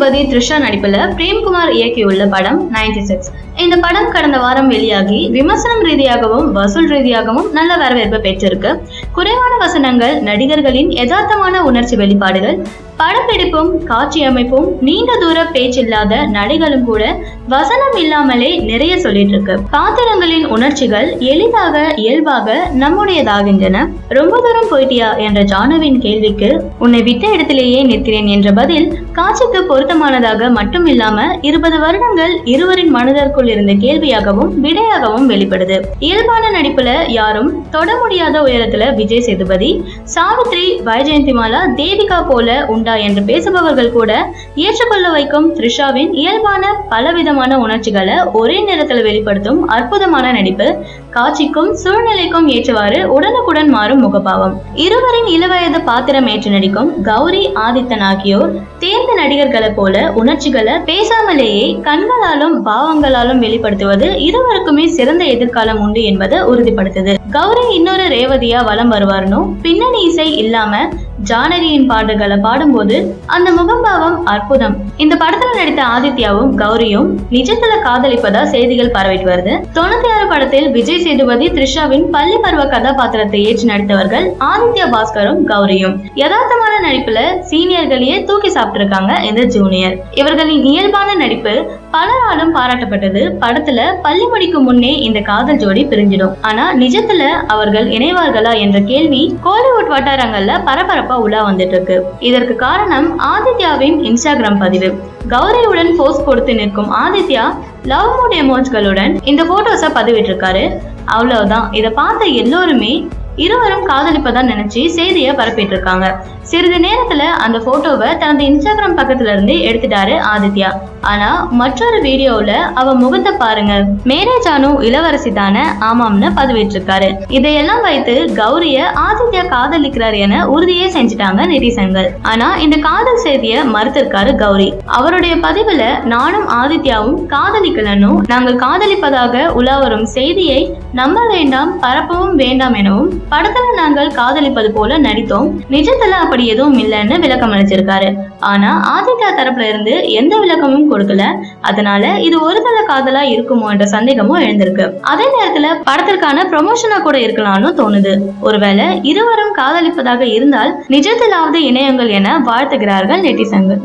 சேதுபதி த்ரிஷா நடிப்புல பிரேம்குமார் இயக்கியுள்ள படம் 96. இந்த படம் கடந்த வாரம் வெளியாகி விமர்சனம் ரீதியாகவும் வசூல் ரீதியாகவும் நல்ல வரவேற்பு பெற்றிருக்கு. குறைவான வசனங்கள், நடிகர்களின் யதார்த்தமான உணர்ச்சி வெளிப்பாடுகள், படப்பிடிப்பும் காட்சி அமைப்பும், நீண்ட தூர பேச்சில்லாத நடிகளும் கூட வசனம் இல்லாமலே நிறைய சொல்லிட்டு இருக்கு. பாத்திரங்களின் உணர்ச்சிகள் எளிதாக இயல்பாக நம்முடையதாகின்றன. ரொம்ப தூரம் போயிட்டியா என்ற ஜானுவின் கேள்விக்கு உன்னை விட்ட இடத்திலேயே நிற்கிறேன் என்ற பதில் காட்சிக்கு பொருத்தமானதாக மட்டும் இல்லாம 20 வருடங்கள் இருவரின் மனதிற்குள் இருந்த கேள்வியாகவும் விடையாகவும் வெளிப்படுது. இயல்பான நடிப்புல யாரும் தொட முடியாத உயரத்துல விஜய் சேதுபதி, சாவித்ரி, வைஜெயந்திமாலா, தேவிகா போல உண்டா என்று பேசுபவர்கள் கூட ஏற்றுக்கொள்ள வைக்கும் த்ரிஷாவின் இயல்பான பலவிதமான உணர்ச்சிகளை ஒரே நேரத்தில் வெளிப்படுத்தும் அற்புதமான நடிப்பு, காட்சிக்கும் சூழ்நிலைக்கும் ஏற்றவாறு உடனுக்குடன் மாறும் முகபாவம். இருவரின் இளவயது பாத்திரம் ஏற்று நடிக்கும் கௌரி, ஆதித்தன் ஆகியோர் தேர்ந்த நடிகர்களை போல உணர்ச்சிகளை பேசாமலேயே கண்களாலும் பாவங்களாலும் வெளிப்படுத்துவது இருவருக்குமே சிறந்த எதிர்காலம் உண்டு என்பதை உறுதிப்படுத்துது. கௌரி இன்னொரு ரேவதியா வலம் வருவார்னு பின்னணி இசை இல்லாம ஜானரியின் பாடல்களை பாடும்போது அந்த முகம்பாவம் அற்புதம். இந்த படத்துல நடித்த ஆதித்யாவும் கௌரியும் நிஜத்துல காதலிப்பதா செய்திகள் பரவிட்டு வருது. 96 படத்தில் விஜய் சேதுபதி த்ரிஷாவின் பள்ளி பருவ கதாபாத்திரத்தை ஏற்று நடித்தவர்கள் ஆதித்யா பாஸ்கரும் கௌரியும். யதார்த்தமான நடிப்புல சீனியர்களையே தூக்கி சாப்பிட்டிருக்காங்க இந்த ஜூனியர். இவர்களின் இயல்பான நடிப்பு பலராலும் பாராட்டப்பட்டது. படத்துல பள்ளி முடிக்கும் முன்னே இந்த காதல் ஜோடி பிரிஞ்சிடும். ஆனா நிஜத்துல அவர்கள் இணைவார்களா என்ற கேள்வி கோலிவுட் வட்டாரங்கள்ல பரபரப்பா உலா வந்துட்டு இருக்கு. இதற்கு காரணம் ஆதித்யாவின் இன்ஸ்டாகிராம் பதிவு. கௌரியுடன் போஸ்ட் கொடுத்து நிற்கும் ஆதித்யா லவ் மூட் எமோஜ்களுடன் இந்த போட்டோஸை பதிவிட்டிருக்காரு. அவ்வளவுதான். இதை பார்த்த எல்லோருமே இருவரும் காதலிப்பதா நினைச்சு செய்தியை பரப்பிட்டு இருக்காங்க. சிறிது நேரத்துல அந்த போட்டோவை தனது இன்ஸ்டாகிராம் பக்கத்துல இருந்து எடுத்துட்டாரு ஆதித்யா. ஆனா மற்றொரு வீடியோல அவ முகத்தை பாருங்க, மேரேஜ் ஆனு இளவரசி தானே, ஆமாம்னு பதிவிட்டிருக்காரு. இதையெல்லாம் வைத்து கௌரிய ஆதித்யா காதலிக்கிறார் என உறுதியே செஞ்சுட்டாங்க நெட்டிசன்கள். ஆனா இந்த காதல் செய்தியை மறுத்திருக்காரு கௌரி. அவருடைய பதிவுல நானும் ஆதித்யாவும் காதலிக்கலன்னு, நாங்கள் காதலிப்பதாக உலா வரும் செய்தியை நம்ப வேண்டாம், பரப்பவும் வேண்டாம் எனவும், படத்துல நாங்கள் காதலிப்பது போல நடித்தோம், நிஜத்துல அப்படி எதுவும் இல்லைன்னு விளக்கம் அளிச்சிருக்காரு. ஆனா ஆதித்யா தரப்புல இருந்து எந்த விளக்கமும் கொடுக்கல. அதனால இது ஒருதலை காதலா இருக்குமோ என்ற சந்தேகமும் எழுந்திருக்கு. அதே நேரத்துல படத்திற்கான ப்ரொமோஷனா கூட இருக்கலாம்னு தோணுது. ஒருவேளை இருவரும் காதலிப்பதாக இருந்தால் நிஜத்திலாவது இணையங்கள் என வாழ்த்துகிறார்கள் நெட்டிசன்கள்.